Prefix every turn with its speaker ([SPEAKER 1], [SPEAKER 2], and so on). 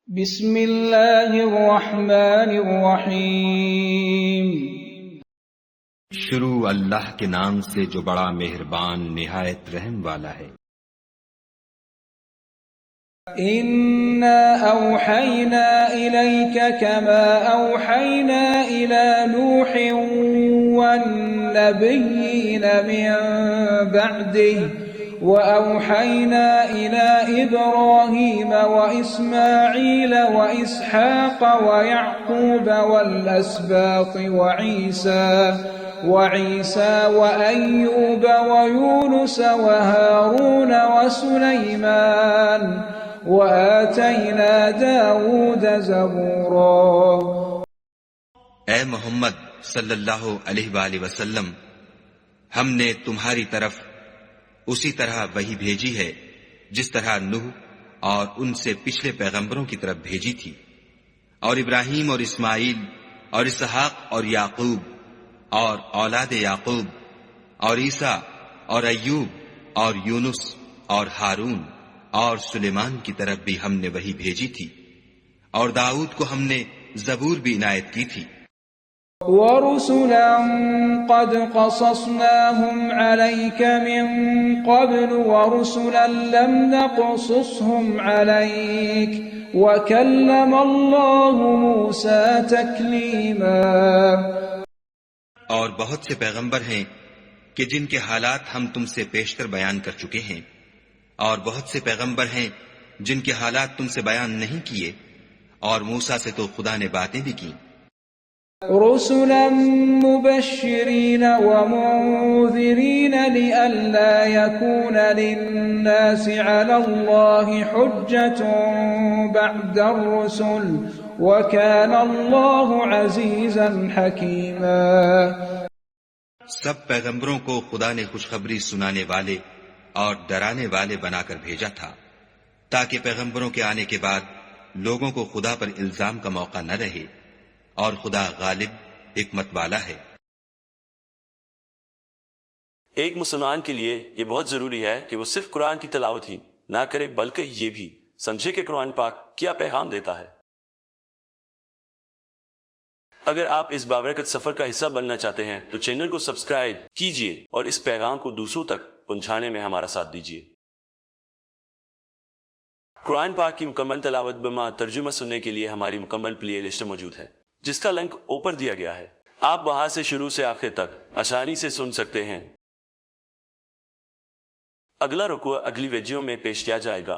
[SPEAKER 1] بسم اللہ الرحمن الرحیم۔
[SPEAKER 2] شروع اللہ کے نام سے جو بڑا مہربان نہایت رحم والا ہے۔
[SPEAKER 1] اِنَّا أَوْحَيْنَا إِلَيْكَ كَمَا أَوْحَيْنَا إِلَى نُوحٍ وَالنَّبِيِّينَ مِن بَعْدِهِ وَأَوْحَيْنَا إِلَى إِبْرَاهِيمَ وَإِسْمَاعِيلَ وَإِسْحَاقَ وَيَعْقُوبَ وَالْأَسْبَاطِ وَعِيسَى وَأَيُّوبَ وَيُونُسَ وَهَارُونَ وَسُلَيْمَانَ وَآتَيْنَا دَاوُودَ زَبُورًا۔
[SPEAKER 2] اے محمد صلی اللہ علیہ وآلہ وسلم، ہم نے تمہاری طرف اسی طرح وحی بھیجی ہے جس طرح نوح اور ان سے پچھلے پیغمبروں کی طرف بھیجی تھی، اور ابراہیم اور اسماعیل اور اسحاق اور یعقوب اور اولاد یعقوب اور عیسیٰ اور ایوب اور یونس اور ہارون اور سلیمان کی طرف بھی ہم نے وحی بھیجی تھی، اور داؤد کو ہم نے زبور بھی عنایت کی تھی۔
[SPEAKER 1] وَرُسُلًا قَدْ قَصَصْنَاهُمْ عَلَيْكَ مِن قَبْلُ وَرُسُلًا لَّمْ نَقْصُصْهُمْ عَلَيْكَ وَكَلَّمَ اللَّهُ مُوسَىٰ تَكْلِيمًا۔
[SPEAKER 2] اور بہت سے پیغمبر ہیں کہ جن کے حالات ہم تم سے پیشتر بیان کر چکے ہیں، اور بہت سے پیغمبر ہیں جن کے حالات تم سے بیان نہیں کیے، اور موسیٰ سے تو خدا نے باتیں بھی کی۔
[SPEAKER 1] رُسُلًا مُبَشِّرِينَ وَمُنذِرِينَ لِئَلَّا يَكُونَ لِلنَّاسِ عَلَى اللَّهِ حُجَّةٌ بَعْدَ الرُّسُلِ وَكَانَ اللَّهُ عَزِيزًا حَكِيمًا۔
[SPEAKER 2] سب پیغمبروں کو خدا نے خوشخبری سنانے والے اور ڈرانے والے بنا کر بھیجا تھا، تاکہ پیغمبروں کے آنے کے بعد لوگوں کو خدا پر الزام کا موقع نہ رہے، اور خدا غالب حکمت والا ہے۔
[SPEAKER 3] ایک مسلمان کے لیے یہ بہت ضروری ہے کہ وہ صرف قرآن کی تلاوت ہی نہ کرے، بلکہ یہ بھی سمجھے کہ قرآن پاک کیا پیغام دیتا ہے۔ اگر آپ اس بابرکت سفر کا حصہ بننا چاہتے ہیں تو چینل کو سبسکرائب کیجئے اور اس پیغام کو دوسروں تک پہنچانے میں ہمارا ساتھ دیجئے۔ قرآن پاک کی مکمل تلاوت بما ترجمہ سننے کے لیے ہماری مکمل پلے لسٹ موجود ہے، جس کا لنک اوپر دیا گیا ہے۔ آپ وہاں سے شروع سے آخر تک آسانی سے سن سکتے ہیں۔ اگلا رکوع اگلی ویڈیو میں پیش کیا جائے گا۔